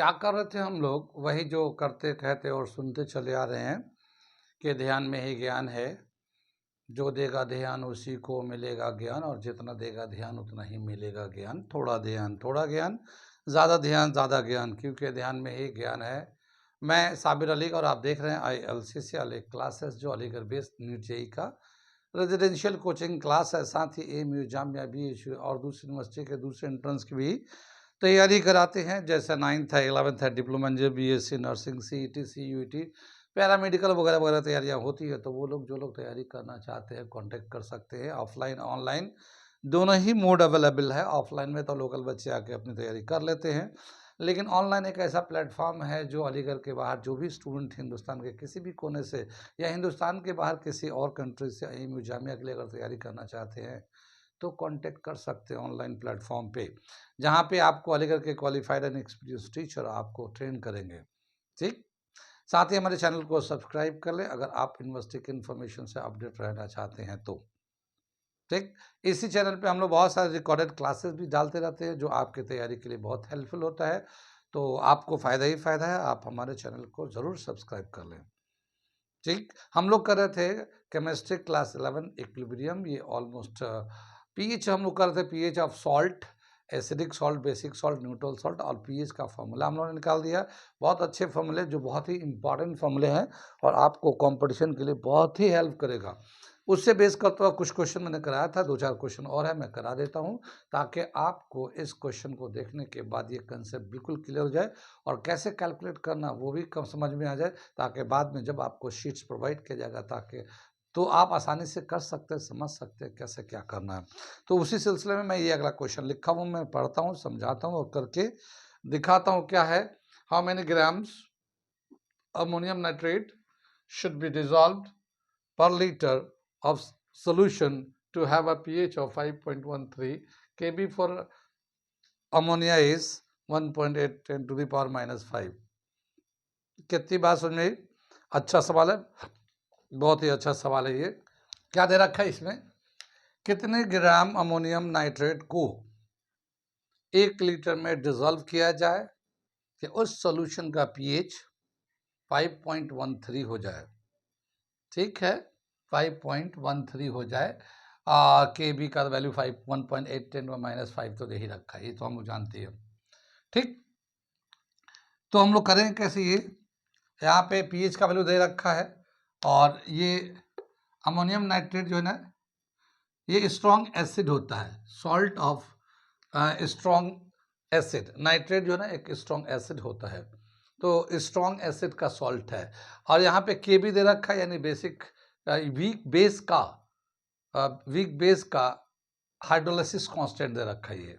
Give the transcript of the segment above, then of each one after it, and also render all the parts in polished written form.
क्या कर रहे थे हम लोग? वही जो करते कहते और सुनते चले आ रहे हैं कि ध्यान में ही ज्ञान है। जो देगा ध्यान उसी को मिलेगा ज्ञान, और जितना देगा ध्यान उतना ही मिलेगा ज्ञान। थोड़ा ध्यान थोड़ा ज्ञान, ज़्यादा ध्यान ज़्यादा ज्ञान, क्योंकि ध्यान में ही ज्ञान है। मैं साबिर अली और आप देख रहे हैं ILCC क्लासेस, जो अलीगढ़ बेस्ड नीट जेई का रेजिडेंशियल कोचिंग क्लास है। साथ ही AMU जामिया BHU और दूसरी यूनिवर्सिटी के दूसरे एंट्रेंस की भी तैयारी कराते हैं, जैसे 9th है, 11th है, diploma engineer, BSc nursing, CET CUET, paramedical वगैरह वगैरह तैयारियां होती है। तो वो लोग जो लोग तैयारी करना चाहते हैं कांटेक्ट कर सकते हैं। ऑफलाइन ऑनलाइन दोनों ही मोड अवेलेबल है। ऑफलाइन में तो लोकल बच्चे आके अपनी तैयारी कर लेते हैं, लेकिन ऑनलाइन एक ऐसा प्लेटफॉर्म है जो अलीगढ़ के बाहर जो भी स्टूडेंट हिंदुस्तान के किसी भी कोने से या हिंदुस्तान के बाहर किसी और कंट्री से AMU जामिया के लिए अगर तैयारी करना चाहते हैं तो कांटेक्ट कर सकते हैं ऑनलाइन प्लेटफॉर्म पे, जहाँ पे आपको अलीगढ़ के क्वालिफाइड एंड एक्सपीरियंस टीचर आपको ट्रेन करेंगे। ठीक, साथ ही हमारे चैनल को सब्सक्राइब कर लें अगर आप यूनिवर्सिटी की इन्फॉर्मेशन से अपडेट रहना चाहते हैं तो। ठीक, इसी चैनल पे हम लोग बहुत सारे रिकॉर्डेड क्लासेस भी डालते रहते हैं जो आपकी तैयारी के लिए बहुत हेल्पफुल होता है। तो आपको फ़ायदा ही फ़ायदा है, आप हमारे चैनल को ज़रूर सब्सक्राइब कर लें। ठीक, हम लोग कर रहे थे केमिस्ट्री क्लास 11 इक्विलिब्रियम। ये ऑलमोस्ट पीएच हम लोग कर रहे थे, pH of salt, acidic salt, basic salt, neutral salt, और पीएच का फॉर्मूला हम लोगों ने निकाल दिया। बहुत अच्छे फॉर्मूले, जो बहुत ही इंपॉर्टेंट फॉर्मूले हैं और आपको कंपटीशन के लिए बहुत ही हेल्प करेगा। उससे बेस करते हुए कुछ क्वेश्चन मैंने कराया था, 2-4 क्वेश्चन और है, मैं करा देता हूँ, ताकि आपको इस क्वेश्चन को देखने के बाद ये कंसेप्ट बिल्कुल क्लियर हो जाए और कैसे कैलकुलेट करना वो भी कम समझ में आ जाए, ताकि बाद में जब आपको शीट्स प्रोवाइड किया जाएगा ताकि तो आप आसानी से कर सकते हैं, समझ सकते हैं कैसे क्या करना है। तो उसी सिलसिले में मैं ये अगला क्वेश्चन लिखा हूँ, मैं पढ़ता हूँ, समझाता हूँ और करके दिखाता हूँ क्या है। How many grams ammonium nitrate should be dissolved per liter of solution to have a pH of 5.13. Kb for ammonia is 1.8 10 to the power minus 5. कितनी बात समझ में आई? अच्छा सवाल है, बहुत ही अच्छा सवाल है। ये क्या दे रखा है इसमें, कितने ग्राम अमोनियम नाइट्रेट को 1 लीटर में डिजोल्व किया जाए कि उस सॉल्यूशन का पीएच 5.13 हो जाए। ठीक है, 5.13 हो जाए। Kb का वैल्यू 1.8 10 माइनस 5 तो दे ही रखा है, ये तो हम लोग जानते हैं। ठीक, तो हम लोग करेंगे कैसे, ये यहाँ पे पीएच का वैल्यू दे रखा है और ये अमोनियम नाइट्रेट जो है ना, ये स्ट्रॉन्ग एसिड होता है, salt of strong acid. Nitrate जो है ना एक स्ट्रॉन्ग एसिड होता है, तो स्ट्रॉन्ग एसिड का सॉल्ट है। और यहाँ पे Kb दे रखा है, यानी बेसिक वीक बेस का हाइड्रोलाइसिस कांस्टेंट दे रखा है। ये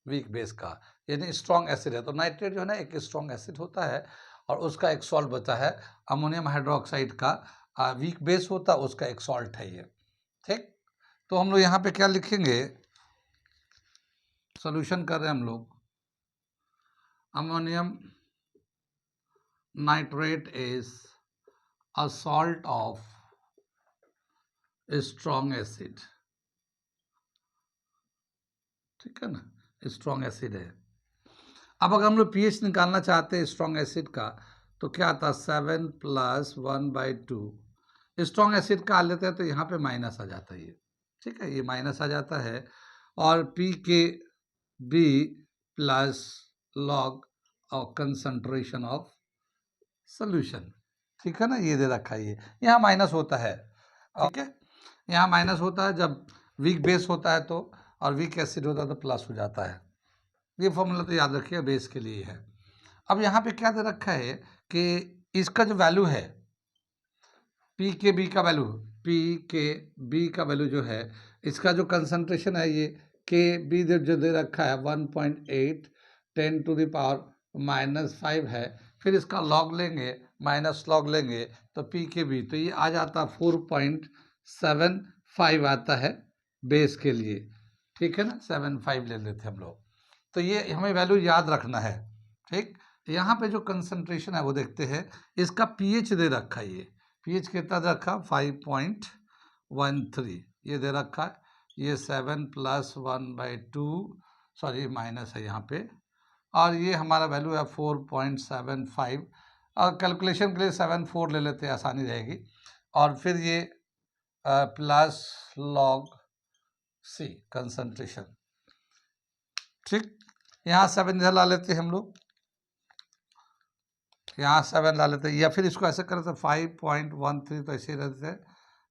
वीक बेस का यानी स्ट्रॉन्ग एसिड है, तो नाइट्रेट जो है ना एक स्ट्रॉन्ग एसिड होता है और उसका एक सॉल्ट बचा है अमोनियम हाइड्रोक्साइड का, वीक बेस होता है, उसका एक सॉल्ट है ये। ठीक, तो हम लोग यहाँ पे क्या लिखेंगे, सॉल्यूशन कर रहे हैं हम लोग। Ammonium nitrate is a salt of strong acid. ठीक है ना, स्ट्रॉन्ग एसिड है। अब अगर हम लोग पीएच निकालना चाहते हैं स्ट्रॉन्ग एसिड का, तो क्या आता है 7 + 1/2। स्ट्रॉन्ग एसिड का लेते हैं तो यहाँ पे माइनस आ जाता है ये। ठीक है, ये माइनस आ जाता है, और pKb प्लस लॉग और कंसंट्रेशन ऑफ सोल्यूशन। ठीक है ना, ये दे रखा है, ये यहाँ माइनस होता है। ठीक है, यहाँ माइनस होता है जब वीक बेस होता है तो, और वीक एसिड होता है तो प्लस हो जाता है। ये फॉर्मूला तो याद रखिए, बेस के लिए है। अब यहाँ पे क्या दे रखा है कि इसका जो वैल्यू है pKb का वैल्यू जो है, इसका जो कंसंट्रेशन है, ये Kb जो दे रखा है 1.8 10 टू द पावर माइनस 5 है। फिर इसका लॉग लेंगे, माइनस लॉग लेंगे तो pKb, तो ये आ जाता 4.75 आता है बेस के लिए। ठीक है ना, 75 ले लेते हम लोग, तो ये हमें वैल्यू याद रखना है। ठीक, यहाँ पे जो कंसंट्रेशन है वो देखते हैं, इसका पीएच दे रखा है, ये पीएच कितना दे रखा 5.13 ये दे रखा है। ये 7 + 1/2, सॉरी माइनस है यहाँ पे, और ये हमारा वैल्यू है 4.75। और कैलकुलेशन के लिए 74 ले लेते हैं, आसानी रहेगी। और फिर ये प्लस लॉग सी कंसंट्रेशन। ठीक, यहाँ 7 इधर ला लेते हैं हम लोग, यहाँ 7 ला लेते हैं, या फिर इसको ऐसे करते 5.13, तो ऐसे ही रहते हैं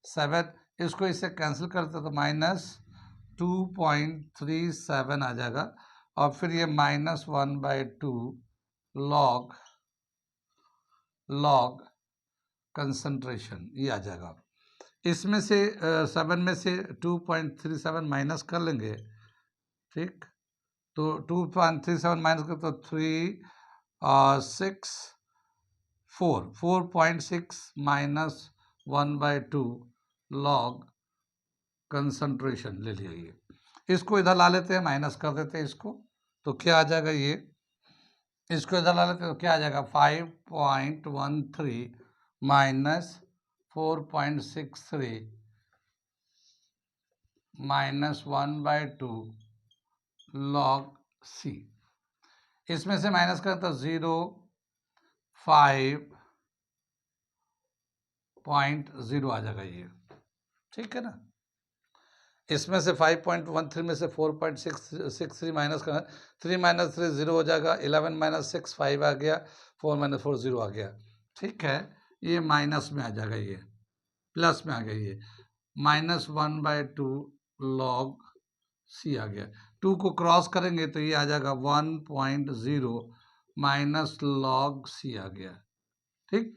7, इसको इससे कैंसिल करते तो -2.37 आ जाएगा। और फिर ये -1/2 लॉग कंसंट्रेशन, ये आ जाएगा। इसमें से 7 में से 2.37 माइनस कर लेंगे। ठीक, तो 2.37 माइनस कर तो 4.6 माइनस 1/2 लॉग कंसंट्रेशन ले लिया। ये इसको इधर ला लेते हैं, माइनस कर देते हैं इसको, तो क्या आ जाएगा ये, इसको इधर ला लेते हैं तो क्या आ जाएगा 5.13 माइनस 4.63 माइनस 1/2 लॉग सी। इसमें से माइनस करें तो 0.5 आ जाएगा ये। ठीक है ना, इसमें से 5.13 में से 4.663 माइनस करना, 3 माइनस 3 0 हो जाएगा, 11 माइनस 6 5 आ गया, 4 माइनस 4 0 आ गया। ठीक है, ये माइनस में आ जाएगा, ये प्लस में आ गया, ये -1/2 लॉग सी आ गया। 2 को क्रॉस करेंगे तो ये आ जाएगा 1.0 माइनस लॉग सी आ गया। ठीक,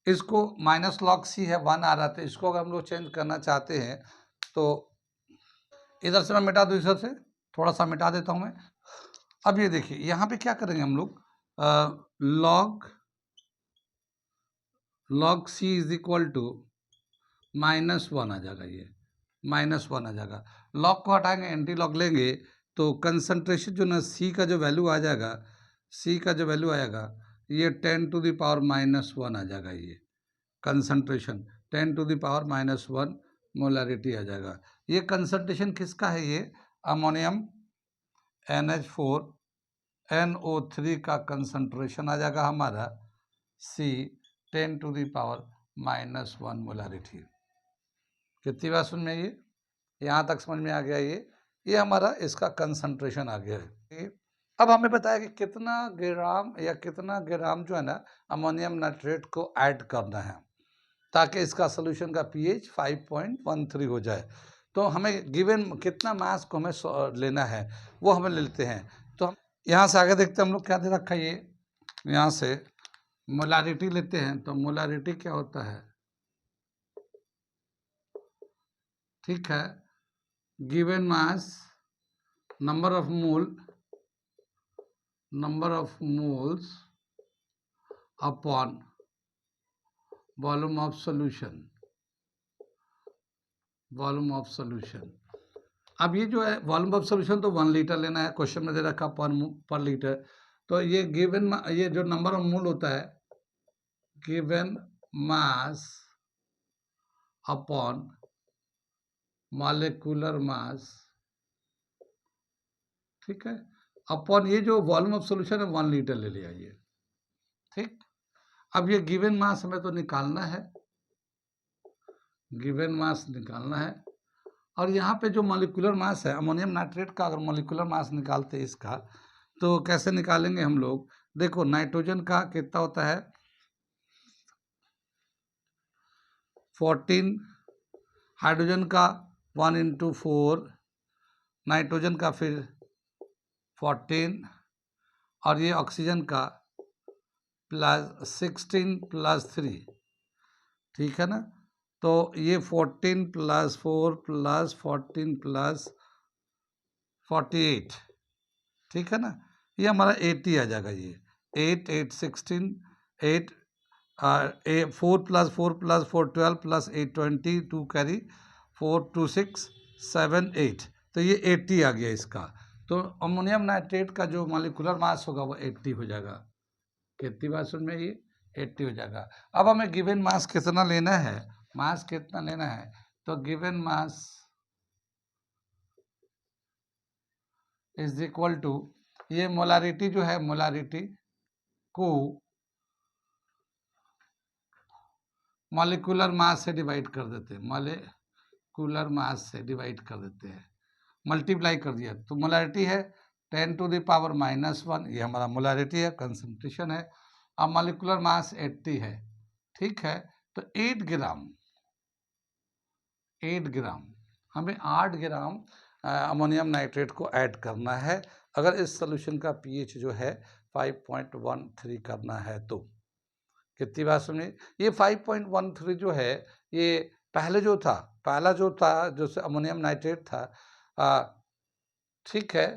इसको माइनस लॉग सी है 1 आ रहा था, इसको अगर हम लोग चेंज करना चाहते हैं तो इधर से मैं मिटा दूँ, इधर से थोड़ा सा मिटा देता हूँ मैं। अब ये देखिए यहाँ पे क्या करेंगे हम लोग, log C is equal to -1 आ जाएगा, ये -1 आ जाएगा। लॉग को हटाएंगे, एंटी लॉग लेंगे तो कंसंट्रेशन जो ना सी का जो वैल्यू आ जाएगा, सी का जो वैल्यू आएगा ये 10⁻⁻1 आ जाएगा। ये कंसंट्रेशन 10⁻⁻1 मोलरिटी आ जाएगा। ये कंसंट्रेशन किसका है, ये अमोनियम NH4NO3 का कंसंट्रेशन आ जाएगा हमारा C 10⁻⁻1 मोलरिटी। कितनी बार समझ में, ये यहाँ तक समझ में आ गया। ये हमारा इसका कंसंट्रेशन आ गया है। अब हमें बताया कि कितना ग्राम जो है ना अमोनियम नाइट्रेट को ऐड करना है ताकि इसका सोल्यूशन का pH 5.13 हो जाए। तो हमें गिवन कितना मास को हमें लेना है वो हमें लेते हैं। तो हम यहाँ से आगे देखते हैं हम लोग क्या दे रखा है, ये यहाँ से मोलारिटी लेते हैं। तो मोलारिटी क्या होता है, ठीक है, given mass number of moles upon volume of solution. अब ये जो है वॉल्यूम ऑफ सॉल्यूशन तो 1 लीटर लेना है, क्वेश्चन में दे रखा पर लीटर। तो ये गिवन ये जो नंबर ऑफ मोल होता है given mass upon molecular mass, ठीक है, अपॉन ये जो वॉल्यूम ऑफ सॉल्यूशन है 1 लीटर ले लिया ये। ठीक, अब ये गिवन मास हमें तो निकालना है, गिवन मास निकालना है। और यहाँ पे जो मॉलिक्यूलर मास है अमोनियम नाइट्रेट का, अगर मॉलिक्यूलर मास निकालते हैं इसका तो कैसे निकालेंगे हम लोग, देखो नाइट्रोजन का कितना होता है 14, हाइड्रोजन का 1 × 4, नाइट्रोजन का फिर 14 और ये ऑक्सीजन का +16 + 3, ठीक है ना। तो ये 14 + 4 + 14 + 48, ठीक है ना, ये हमारा 80 आ जाएगा। ये 8 8 16 8 4 + 4 + 4 12 + 8 20 2 कैरी 4 2 6 7 8, तो ये 80 आ गया इसका। तो अमोनियम नाइट्रेट का जो मॉलिक्यूलर मास होगा वो 80 हो जाएगा। कितनी बार सुन में, ये 80 हो जाएगा। अब हमें गिवन मास कितना लेना है, मास कितना लेना है, तो given mass is equal to ये मोलारिटी जो है, मोलारिटी को मॉलिक्यूलर मास से डिवाइड कर देते हैं, मॉलिक्यूलर मास से डिवाइड कर देते हैं, मल्टीप्लाई कर दिया तो मोलारिटी है 10⁻⁻1, ये हमारा मोलारिटी है, कंसंट्रेशन है। अब मॉलिक्यूलर मास 80 है, ठीक है। तो 8 ग्राम हमें 8 ग्राम अमोनियम नाइट्रेट को ऐड करना है अगर इस सोल्यूशन का पीएच जो है 5.13 करना है तो। कितनी बात सुनिए, ये 5.13 जो है, ये पहला जो था जो अमोनियम नाइट्रेट था, ठीक है,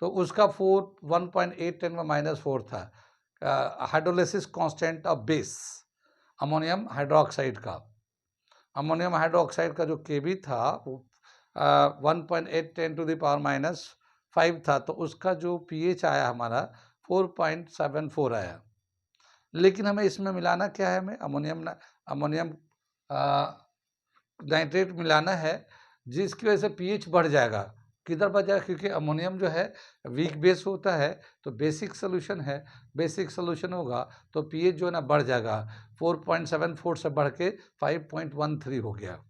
तो उसका 1.8 था hydrolysis constant of base ammonium hydroxide का। अमोनियम हाइड्रोक्साइड का जो केबी था वो 1.8 × 10⁻⁵ था, तो उसका जो पीएच आया हमारा 4.74 आया। लेकिन हमें इसमें मिलाना क्या है, हमें अमोनियम नाइट्रेट मिलाना है, जिसकी वजह से पीएच बढ़ जाएगा। किधर बढ़ जाएगा, क्योंकि अमोनियम जो है वीक बेस होता है, तो बेसिक सोल्यूशन है, बेसिक सोल्यूशन होगा तो पीएच जो है ना बढ़ जाएगा, 4.74 से बढ़ के 5.13 हो गया।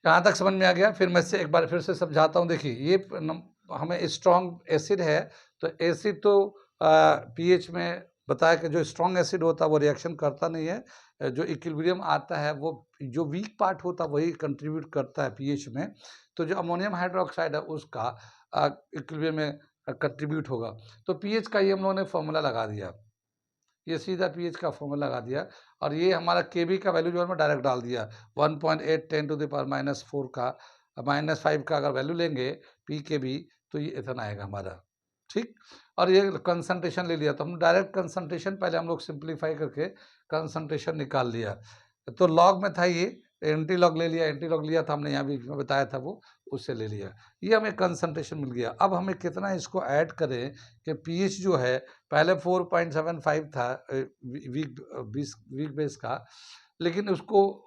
कहाँ तक समझ में आ गया? फिर मैं से एक बार फिर से समझाता हूँ। देखिए, ये हमें स्ट्रॉन्ग एसिड है, तो एसिड तो पीएच में बताया कि जो स्ट्रॉन्ग एसिड होता है वो रिएक्शन करता नहीं है, जो इक्विलिब्रियम आता है वो जो वीक पार्ट होता है वही कंट्रीब्यूट करता है पीएच में। तो जो अमोनियम हाइड्रोक्साइड है उसका इक्विलिब्रियम में कंट्रीब्यूट होगा। तो पीएच का ये हम लोगों ने फॉर्मूला लगा दिया, ये सीधा पीएच का फॉर्मूला लगा दिया, और ये हमारा केबी का वैल्यू जो है मैं डायरेक्ट डाल दिया 1.8 × 10⁻⁴ का -5 का अगर वैल्यू लेंगे पी के बी तो ये इतना आएगा हमारा, ठीक। और ये कंसंट्रेशन ले लिया, तो हम डायरेक्ट कंसंट्रेशन पहले हम लोग सिंप्लीफाई करके कंसंट्रेशन निकाल लिया। तो लॉग में था, ये एंटी लॉग ले लिया, एंटी लॉग लिया था हमने, यहाँ भी बताया था वो, उससे ले लिया, ये हमें कंसंट्रेशन मिल गया। अब हमें कितना इसको ऐड करें कि पीएच जो है पहले 4.75 था वीक बेस का, लेकिन उसको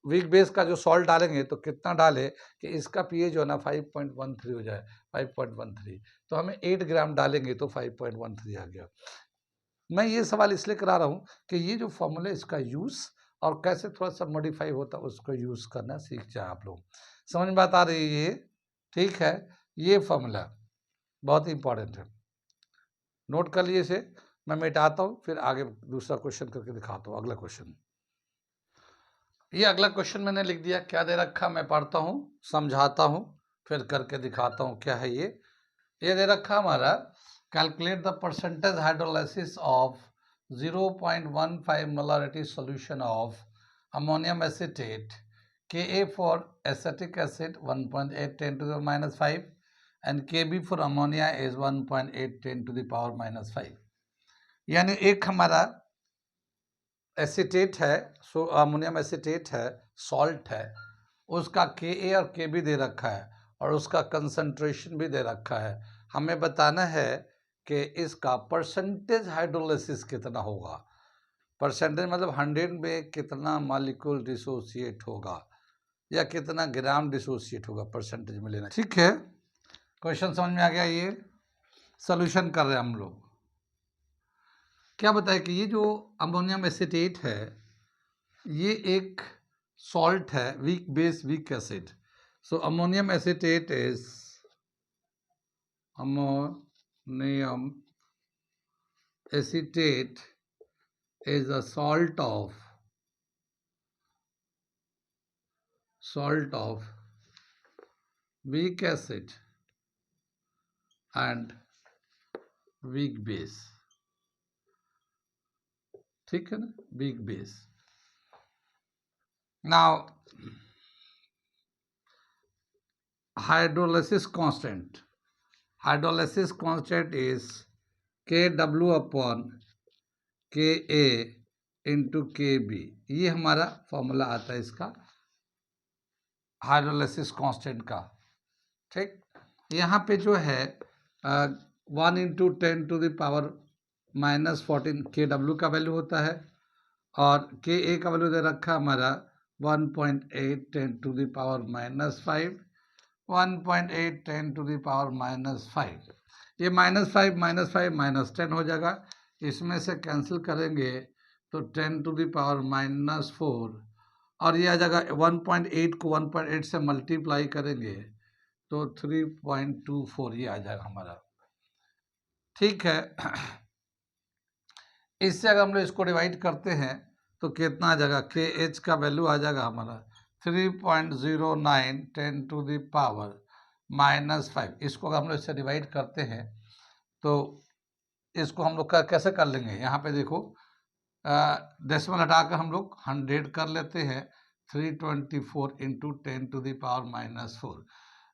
वीक बेस का जो सॉल्ट डालेंगे तो कितना डालें कि इसका पीएच जो है ना 5.13 हो जाए, 5.13। तो हमें 8 ग्राम डालेंगे तो 5.13 आ गया। मैं ये सवाल इसलिए करा रहा हूँ कि ये जो फॉर्मूला इसका यूज़ और कैसे थोड़ा सा मॉडिफाई होता है उसको यूज़ करना सीख जाए आप लोग। समझ में बात आ रही है ये? ठीक है, ये फॉर्मूला बहुत इंपॉर्टेंट है, नोट कर लिए इसे। मैं मिटाता हूँ, फिर आगे दूसरा क्वेश्चन करके दिखाता हूँ। अगला क्वेश्चन, ये अगला क्वेश्चन मैंने लिख दिया, क्या दे रखा मैं पढ़ता हूँ, समझाता हूँ, फिर करके दिखाता हूँ क्या है ये। ये दे रखा हमारा, calculate the percentage hydrolysis of 0.15 molarity solution of ammonium acetate Ka for acetic acid 1.8 10 to the minus 5 and Kb for ammonia is 1.8 10 to the power minus 5। यानी एक हमारा एसीटेट है, सो अमोनियम एसीटेट है, सॉल्ट है, उसका Ka और Kb दे रखा है और उसका कंसंट्रेशन भी दे रखा है। हमें बताना है कि इसका परसेंटेज हाइड्रोलिसिस कितना होगा। परसेंटेज मतलब 100 में कितना मॉलिक्यूल डिसोसिएट होगा या कितना ग्राम डिसोसिएट होगा, परसेंटेज में लेना, ठीक है। क्वेश्चन समझ में आ गया? ये सॉल्यूशन कर रहे हैं हम लोग। क्या बताए कि ये जो अमोनियम एसीटेट है ये एक सॉल्ट है, weak base weak acid. So ammonium acetate is ammonium acetate is a salt of weak acid and weak base, ठीक है ना, weak base। Now hydrolysis constant is Kw upon Ka into Kb, ये हमारा formula आता है इसका hydrolysis constant का, ठीक। यहाँ पे जो है 1 × 10 to the power -14 Kw का वैल्यू होता है और Ka का वैल्यू दे रखा हमारा 1.8 10 to the power -5, 1.8 10 to the power -5, ये -5 -5 -10 हो जाएगा, इसमें से कैंसिल करेंगे तो 10 टू द पावर -4 और ये आ जाएगा 1.8 को 1.8 से मल्टीप्लाई करेंगे तो 3.24 ये आ जाएगा हमारा। ठीक है, इससे अगर हम लोग इसको डिवाइड करते हैं तो कितना आ जाएगा, के एच का वैल्यू आ जाएगा हमारा 3.09 10 टू द पावर -5। इसको अगर हम लोग इससे डिवाइड करते हैं तो इसको हम लोग कैसे कर लेंगे, यहाँ पे देखो डेसिमल हटाकर हम लोग 100 कर लेते हैं, 324 इंटू 10 टू द पावर -4।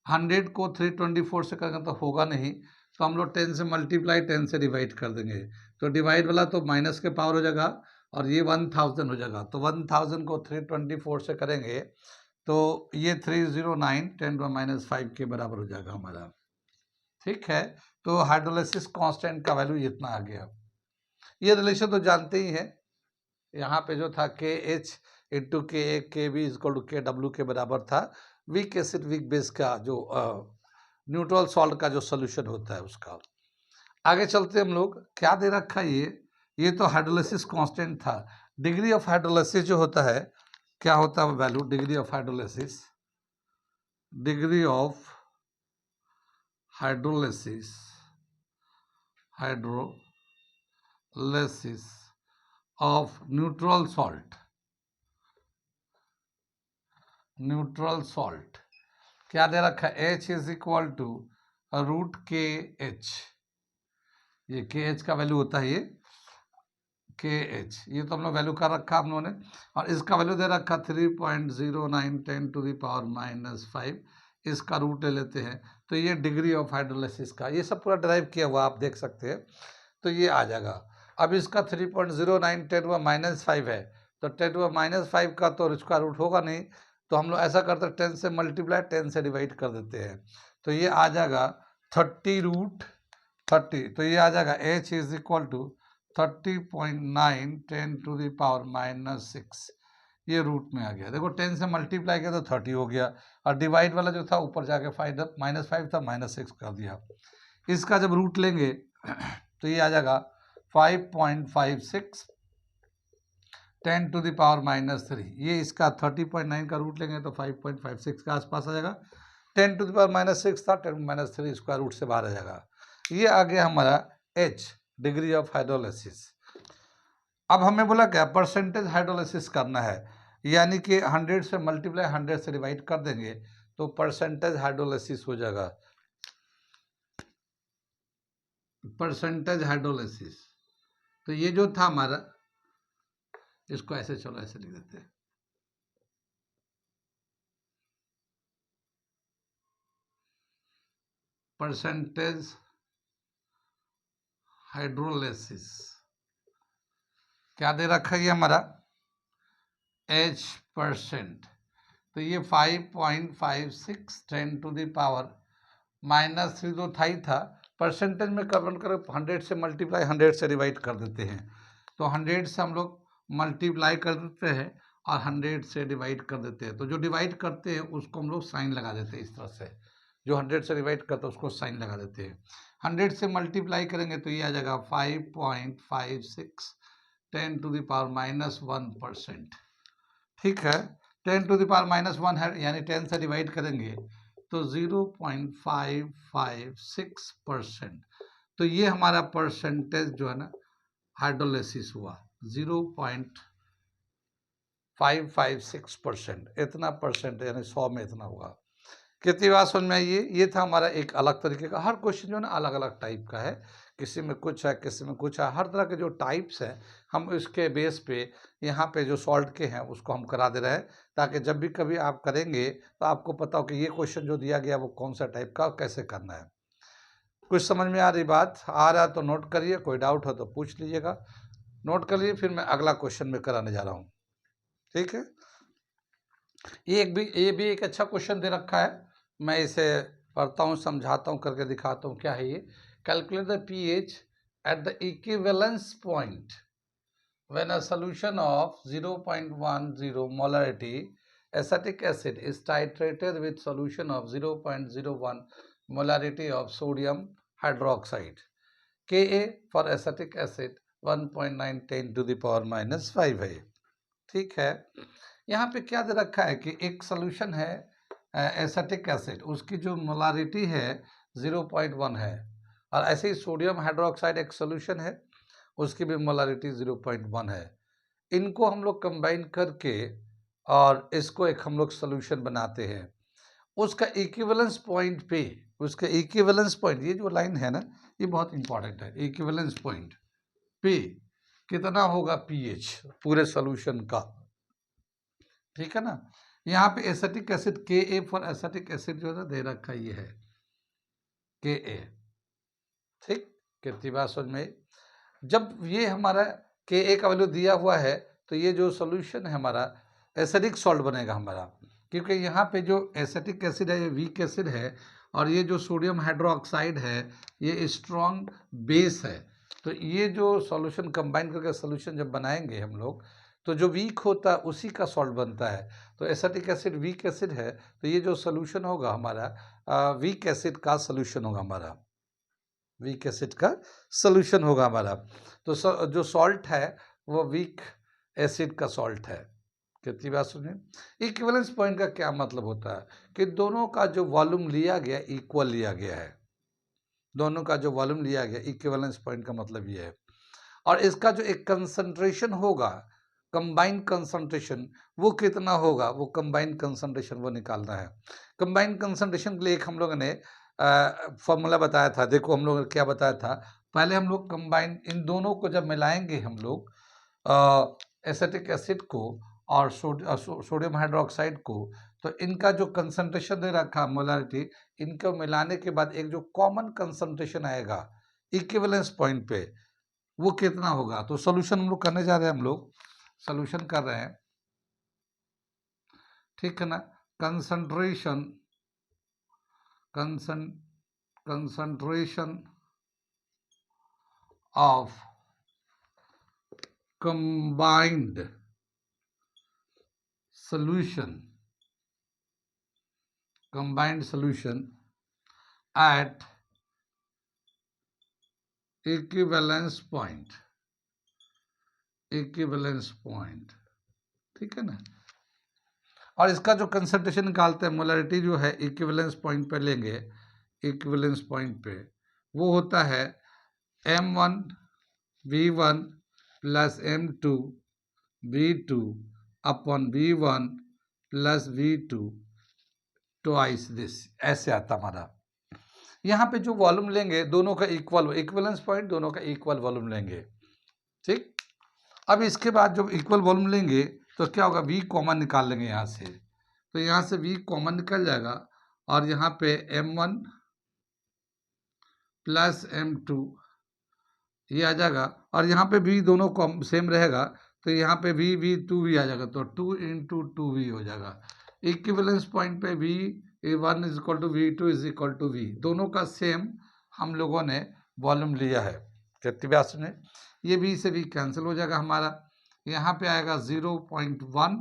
100 को 324 से करेंगे तो होगा नहीं, तो हम लोग 10 से मल्टीप्लाई 10 से डिवाइड कर देंगे, तो डिवाइड वाला तो माइनस के पावर हो जाएगा और ये 1000 हो जाएगा, तो 1000 को 324 से करेंगे तो ये 309 10⁻5 के बराबर हो जाएगा हमारा। ठीक है, तो हाइड्रोलिसिस कांस्टेंट का वैल्यू इतना आ गया। ये रिलेशन तो जानते ही हैं, यहाँ पे जो था के एच इंटू के ए के बी इजक्वल टू के डब्ल्यू के बराबर था, वीक एसिड वीक बेस का जो न्यूट्रल सॉल्ट का जो सोल्यूशन होता है उसका। आगे चलते हम लोग, क्या दे रखा है ये तो हाइड्रोलिसिस कांस्टेंट था। डिग्री ऑफ हाइड्रोलिसिस जो होता है, क्या होता है value, degree of hydrolysis, degree of hydrolysis of neutral salt क्या दे रखा है, H is equal to root K H. ये के एच का वैल्यू होता है, ये के एच, ये तो हम लोग वैल्यू कर रखा हम लोगों ने, और इसका वैल्यू दे रखा 3.09 10 टू द पावर -5। इसका रूट ले लेते हैं तो ये डिग्री ऑफ हाइड्रोलिसिस का, ये सब पूरा ड्राइव किया हुआ आप देख सकते हैं, तो ये आ जाएगा। अब इसका 3.09 10 हुआ -5 है, तो 10 हुआ -5 का तो इसका रूट होगा नहीं, तो हम लोग ऐसा करते हैं 10 से मल्टीप्लाई 10 से डिवाइड कर देते हैं, तो ये आ जाएगा 30√30, तो ये आ जाएगा H is equal to 30.9 10 to the power -6, ये रूट में आ गया। देखो 10 से मल्टीप्लाई किया तो 30 हो गया, और डिवाइड वाला जो था ऊपर जाके -5 था -6 कर दिया। इसका जब रूट लेंगे तो ये आ जाएगा 5.56 10 टू द पावर -3, ये इसका 30.9 का रूट लेंगे तो 5.56 के आसपास आ जाएगा। 10 टू द पावर -6 था, 10-3 स्क्वायर रूट से बाहर आ जाएगा। ये आ गया हमारा H, डिग्री ऑफ हाइड्रोलिसिस। अब हमें बोला क्या, परसेंटेज हाइड्रोलिसिस करना है, यानी कि 100 से मल्टीप्लाई 100 से डिवाइड कर देंगे तो परसेंटेज हाइड्रोलिसिस हो जाएगा। परसेंटेज हाइड्रोलिसिस, तो ये जो था हमारा, इसको ऐसे चलो ऐसे लिख देते हैं, परसेंटेज हाइड्रोलिसिस क्या दे रखा है ये हमारा H%, तो ये 5.56 10 टू द पावर -3 तो था ही था, परसेंटेज में कन्वर्ट कर 100 से मल्टीप्लाई 100 से डिवाइड कर देते हैं, तो 100 से हम लोग मल्टीप्लाई कर देते हैं और 100 से डिवाइड कर देते हैं, तो जो डिवाइड करते हैं उसको हम लोग साइन लगा देते हैं इस तरह से, जो 100 से डिवाइड करते हैं उसको साइन लगा देते हैं। 100 से मल्टीप्लाई करेंगे तो ये आ जाएगा 5.56 10 टू द पावर -1%। ठीक है, 10 टू द पावर -1 है, यानी 10 से डिवाइड करेंगे तो 0.556%, तो ये हमारा परसेंटेज जो है ना हाइड्रोलिसिस हुआ 0.556%, इतना परसेंट यानी 100 में इतना होगा। कितनी बात समझ में आई? ये था हमारा एक अलग तरीके का, हर क्वेश्चन जो है ना अलग अलग टाइप का है, किसी में कुछ है किसी में कुछ है, हर तरह के जो टाइप्स हैं हम इसके बेस पे यहाँ पे जो सॉल्ट के हैं उसको हम करा दे रहे हैं, ताकि जब भी कभी आप करेंगे तो आपको पता हो कि ये क्वेश्चन जो दिया गया वो कौन सा टाइप का और कैसे करना है। कुछ समझ में आ रही बात आ रहा तो नोट करिए, कोई डाउट हो तो पूछ लीजिएगा, नोट कर लीजिए, फिर मैं अगला क्वेश्चन में कराने जा रहा हूँ। ठीक है, ये भी एक अच्छा क्वेश्चन दे रखा है, मैं इसे पढ़ता हूँ समझाता हूँ करके दिखाता हूँ क्या है ये। Calculate the pH at the equivalence point when a solution of 0.10 molarity acetic acid is titrated with solution of 0.01 molarity of sodium hydroxide, Ka for acetic acid 1.9 10 to the power -5 है। ठीक है, यहाँ पे क्या दे रखा है कि एक सोल्यूशन है एसिटिक एसिड, उसकी जो मोलारिटी है 0.1 है, और ऐसे ही सोडियम हाइड्रोक्साइड एक सोल्यूशन है, उसकी भी मोलारिटी 0.1 है। इनको हम लोग कंबाइन करके और इसको एक हम लोग सोल्यूशन बनाते हैं। उसका इक्विवेलेंस पॉइंट पे, उसका इक्विवेलेंस पॉइंट, ये जो लाइन है ना, ये बहुत इंपॉर्टेंट है। इक्विवेलेंस पॉइंट पे कितना होगा पीएच पूरे सोल्यूशन का, ठीक है ना। यहाँ पे acetic acid Ka for acetic acid जो है दे रखा ये है Ka, ठीक। कितनी बात समझ में। जब ये हमारा Ka का वैल्यू दिया हुआ है तो ये जो सोल्यूशन है हमारा एसिडिक सॉल्ट बनेगा हमारा, क्योंकि यहाँ पे जो एसिटिक एसिड है ये वीक एसिड है, और ये जो सोडियम हाइड्रोक्साइड है ये स्ट्रॉन्ग बेस है। तो ये जो सॉल्यूशन कंबाइन करके सॉल्यूशन जब बनाएंगे हम लोग, तो जो वीक होता है उसी का सॉल्ट बनता है। तो एसिटिक एसिड वीक एसिड है, तो ये जो सोल्यूशन होगा हमारा वीक एसिड का सोल्यूशन होगा हमारा, वीक एसिड का सोल्यूशन होगा हमारा। तो जो सॉल्ट है वो वीक एसिड का सॉल्ट है। कितनी बात सुनिए। इक्विवेलेंस पॉइंट का क्या मतलब होता है कि दोनों का जो वॉल्यूम लिया गया इक्वल लिया गया है, दोनों का जो वॉल्यूम लिया गया, इक्विवेलेंस पॉइंट का मतलब ये है। और इसका जो एक कंसंट्रेशन होगा, कंबाइंड कंसंट्रेशन, वो कितना होगा, वो कंबाइंड कंसंट्रेशन वो निकालना है। कंबाइंड कंसंट्रेशन के लिए एक हम लोगों ने फॉर्मूला बताया था। देखो हम लोगों ने क्या बताया था, पहले हम लोग कंबाइंड इन दोनों को जब मिलाएंगे हम लोग एसिटिक एसिड को और सोडियम हाइड्रोक्साइड को, तो इनका जो कंसंट्रेशन दे रखा मोलारिटी, इनको मिलाने के बाद एक जो कॉमन कंसंट्रेशन आएगा इक्विवेलेंस पॉइंट पे, वो कितना होगा। तो सॉल्यूशन हम लोग करने जा रहे हैं, हम लोग सॉल्यूशन कर रहे हैं, ठीक है ना। Concentration of combined solution at equivalence point, ठीक है ना। और इसका जो कंसंट्रेशन निकालते हैं, मोलारिटी जो है इक्विवेलेंस पॉइंट पे लेंगे, इक्विवेलेंस पॉइंट पे वो होता है M1 V1 plus M2 V2 upon V1 plus V2 twice this, ऐसे आता हमारा। यहाँ पे जो वॉल्यूम लेंगे दोनों का इक्वल, इक्विवेलेंस पॉइंट दोनों का इक्वल वॉल्यूम लेंगे, ठीक। अब इसके बाद जब इक्वल वॉल्यूम लेंगे तो क्या होगा, V कॉमन निकाल लेंगे यहाँ से, तो यहाँ से V कॉमन निकल जाएगा, और यहाँ पे M1 प्लस M2 ये आ जाएगा, और यहाँ पे V दोनों सेम रहेगा, तो यहाँ पे V2V आ जाएगा, तो 2 × 2V हो जाएगा। इक्विवेलेंस पॉइंट पे V1 is equal to V2 is equal to V, दोनों का सेम हम लोगों ने वॉल्यूम लिया है। कितनी बात सुने, ये V से V कैंसिल हो जाएगा हमारा, यहाँ पे आएगा 0.1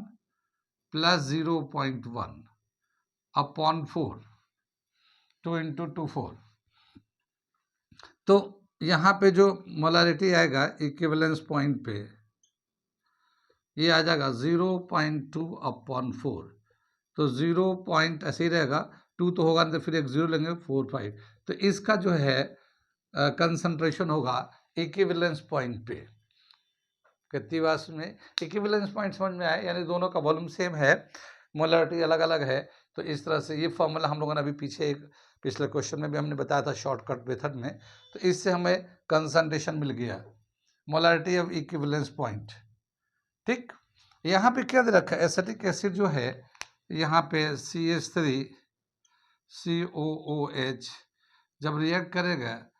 प्लस 0.1 अपॉन 4, 2 × 2 4। तो यहाँ पे जो मोलारिटी आएगा इक्विवेलेंस पॉइंट पे, ये आ जाएगा 0.2 अपॉन 4, तो 0 पॉइंट ऐसे ही रहेगा, 2 तो होगा तो फिर एक 0 लेंगे 4 5, तो इसका जो है कंसंट्रेशन होगा इक्विवेलेंस पॉइंट पे। कितनी बात में इक्विवेलेंस पॉइंट समझ में आए, यानी दोनों का वॉल्यूम सेम है, मोलारिटी अलग अलग है। तो इस तरह से ये फॉर्मूला हम लोगों ने अभी पीछे एक पिछले क्वेश्चन में भी हमने बताया था शॉर्टकट मेथड में, तो इससे हमें कंसंट्रेशन मिल गया, मोलारिटी ऑफ इक्विवेलेंस पॉइंट, ठीक। यहाँ पे क्या दे रखा है, एसिटिक एसिड जो है यहाँ पे CH3 COOH जब रिएक्ट करेगा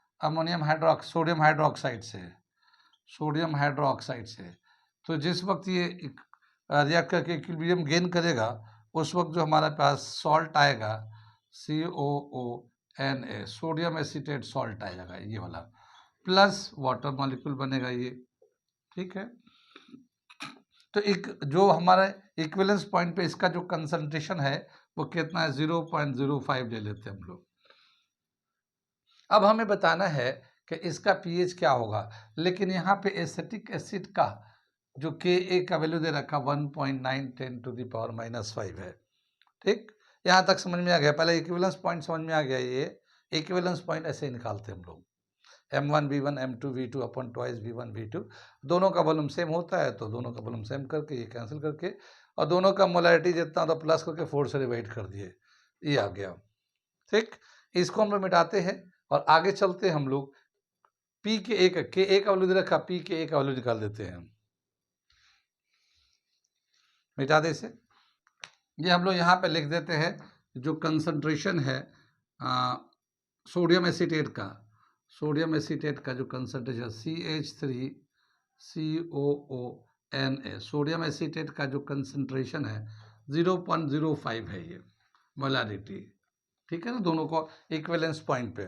सोडियम हाइड्रोक्साइड से, तो जिस वक्त ये रिएक्ट करके इक्विलिब्रियम गेन करेगा, उस वक्त जो हमारे पास सॉल्ट आएगा COONA, सोडियम एसीटेट सॉल्ट आएगा ये वाला, प्लस वाटर मॉलिक्यूल बनेगा ये, ठीक है। तो एक जो हमारा इक्विवेलेंस पॉइंट पे इसका जो कंसंट्रेशन है वो कितना है, 0.05 ले लेते हैं हम लोग। अब हमें बताना है कि इसका पीएच क्या होगा, लेकिन यहाँ पे एसिटिक एसिड का जो Ka का वैल्यू दे रखा 1.9 10⁻⁻5 है। ठीक, यहाँ तक समझ में आ गया। पहले इक्विवेलेंस पॉइंट समझ में आ गया। ये इक्विवेलेंस पॉइंट ऐसे ही निकालते हैं हम लोग, m1 v1 m2 v2 upon twice v1 v2। दोनों का वॉल्यूम सेम होता है तो दोनों का वॉल्यूम सेम करके ये कैंसिल करके, और दोनों का मोलैरिटी जितना तो प्लस करके 4 से डिवाइड कर दिए, ये आ गया। ठीक, इसको हम लोग मिटाते हैं और आगे चलते हैं हम लोग। पी के ए का वैल्यू दे रखा, पी के ए का वैल्यू निकाल देते हैं, मिटा दे इसे। ये हम लोग यहाँ पे लिख देते हैं जो कंसंट्रेशन है सोडियम एसीटेट का, सोडियम एसीटेट का जो कंसंट्रेशन CH3COONA, सोडियम एसीटेट का जो कंसंट्रेशन है 0.05 है ये मोलारिटी। ठीक है ना, दोनों को इक्विवेलेंस पॉइंट पे।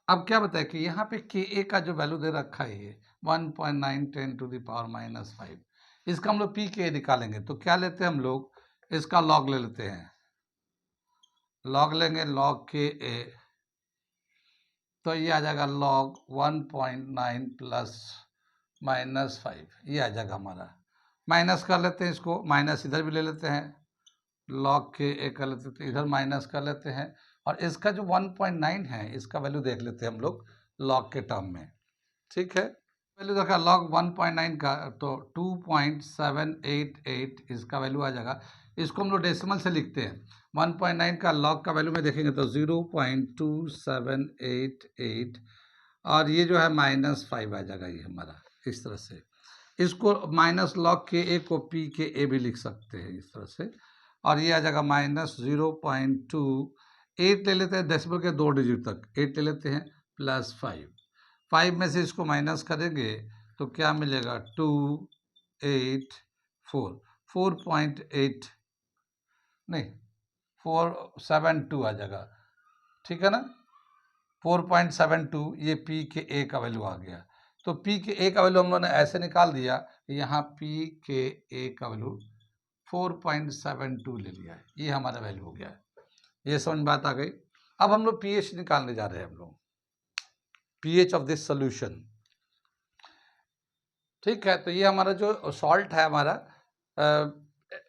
अब क्या बताए कि यहाँ पे Ka का जो वैल्यू दे रखा है ये 1.9 10⁻⁻5, इसका हम लोग Pka निकालेंगे तो क्या लेते हैं हम लोग, इसका लॉग ले लेते हैं, लॉग लेंगे लॉग Ka, तो ये आ जाएगा लॉग 1.9 +-5, ये आ जाएगा हमारा। माइनस कर लेते हैं इसको, माइनस इधर भी ले लेते हैं, लॉग Ka कर लेते हैं, तो इधर माइनस कर लेते हैं, और इसका जो 1.9 है इसका वैल्यू देख लेते हैं हम लोग लॉग के टर्म में। ठीक है, वैल्यू देखा लॉग 1.9 का तो 2.788 इसका वैल्यू आ जाएगा। इसको हम लोग डेसिमल से लिखते हैं, 1.9 का लॉग का वैल्यू में देखेंगे तो 0.2788, और ये जो है -5 आ जाएगा ये हमारा, इस तरह से। इसको माइनस लॉग के ए को पी के ए भी लिख सकते हैं इस तरह से, और ये आ जाएगा -0.28 ले लेते हैं डेसिमल के 2 डिजिट तक, 8 ले लेते हैं +5, 5 में से इसको माइनस करेंगे तो क्या मिलेगा 284, 4.8 नहीं 472 आ जाएगा। ठीक है ना, 4.72 ये पी के ए का वैल्यू आ गया। तो पी के ए का वैल्यू हम लोगों ने ऐसे निकाल दिया, यहाँ पी के ए का वैल्यू 4.72 ले लिया है, ये हमारा वैल्यू हो गया है। ये समझ बात आ गई। अब हम लोग पीएच निकालने जा रहे हैं, हम लोग पीएच ऑफ दिस सोल्यूशन। ठीक है, तो ये हमारा जो सॉल्ट है हमारा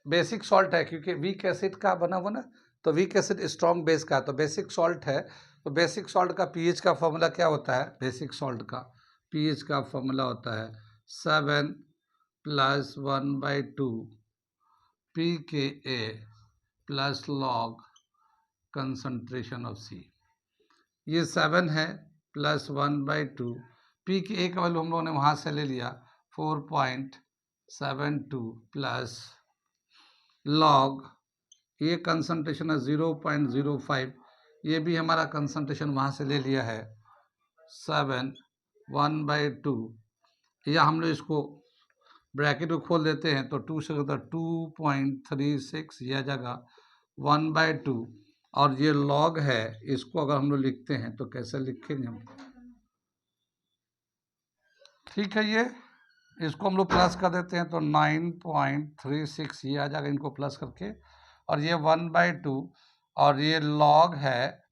बेसिक सॉल्ट है, क्योंकि वीक एसिड का बना हुआ ना, तो वीक एसिड स्ट्रॉन्ग बेस का, तो बेसिक सॉल्ट है। तो बेसिक सॉल्ट का पीएच का फॉर्मूला क्या होता है, बेसिक सॉल्ट का पीएच का फॉर्मूला होता है 7 + 1/2 pKa plus log concentration of C। ये 7 है प्लस 1/2, पी के ए का वैल्यू हम लोगों ने वहाँ से ले लिया 4.72 प्लस लॉग, ये कंसंट्रेशन है 0.05, ये भी हमारा कंसंट्रेशन वहाँ से ले लिया है 7, 1/2, या हम लोग इसको ब्रैकेट को खोल देते हैं तो 2 से होता है 2.36, ये आ जाएगा 1/2, और ये लॉग है, इसको अगर हम लोग लिखते हैं तो कैसे लिखेंगे हम, ठीक है, ये इसको हम लोग प्लस कर देते हैं तो 9.36 ये आ जाएगा इनको प्लस करके, और ये 1/2, और ये लॉग है,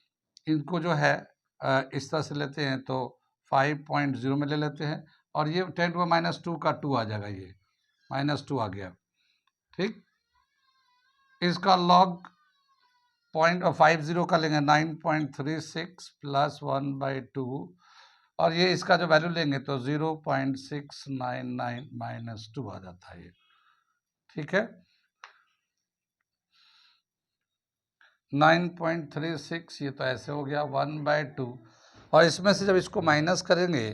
इनको जो है इस तरह से लेते हैं तो 5.0 में ले लेते हैं, और ये 10⁻⁻2 का 2 आ जाएगा, ये -2 आ गया। ठीक, इसका लॉग 0.50 का लेंगे 9.36 + 1/2, और ये इसका जो वैल्यू लेंगे तो 0.699 - 2 आ जाता है ये। ठीक है, 9.36 ये तो ऐसे हो गया 1/2, और इसमें से जब इसको माइनस करेंगे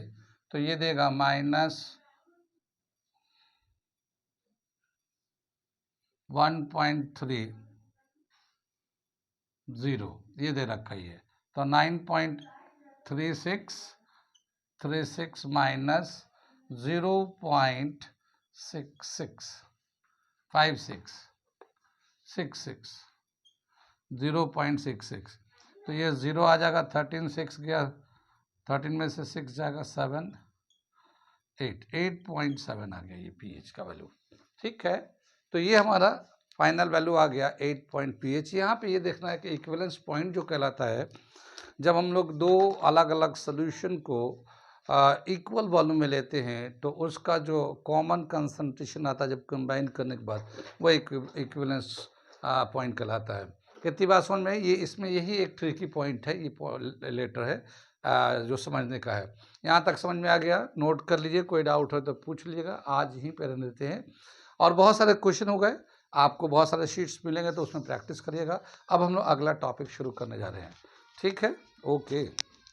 तो ये देगा -1.30, ये दे रखा है। तो 9.36 माइनस 0.66 0.66, तो ये 0 आ जाएगा, 13 6 गया, 13 में से 6 जाएगा 7 8 8.7 आ गया ये पीएच का वैल्यू। ठीक है, तो ये हमारा फाइनल वैल्यू आ गया 8 पॉइंट pH। यहाँ पे ये देखना है कि इक्विवेलेंस पॉइंट जो कहलाता है, जब हम लोग दो अलग अलग सोल्यूशन को इक्वल वॉल्यूम में लेते हैं तो उसका जो कॉमन कंसंट्रेशन आता है जब कंबाइन करने के बाद, वो इक्विवेलेंस पॉइंट कहलाता है। कितनी बात समझ में आई? ये इसमें यही एक ट्रिकी पॉइंट है, ये लेटर है जो समझने का है। यहाँ तक समझ में आ गया? नोट कर लीजिए, कोई डाउट हो तो पूछ लीजिएगा। आज यहीं पर रहने देते हैं, और बहुत सारे क्वेश्चन हो गए, आपको बहुत सारे शीट्स मिलेंगे तो उसमें प्रैक्टिस करिएगा। अब हम लोग अगला टॉपिक शुरू करने जा रहे हैं, ठीक है? ओके।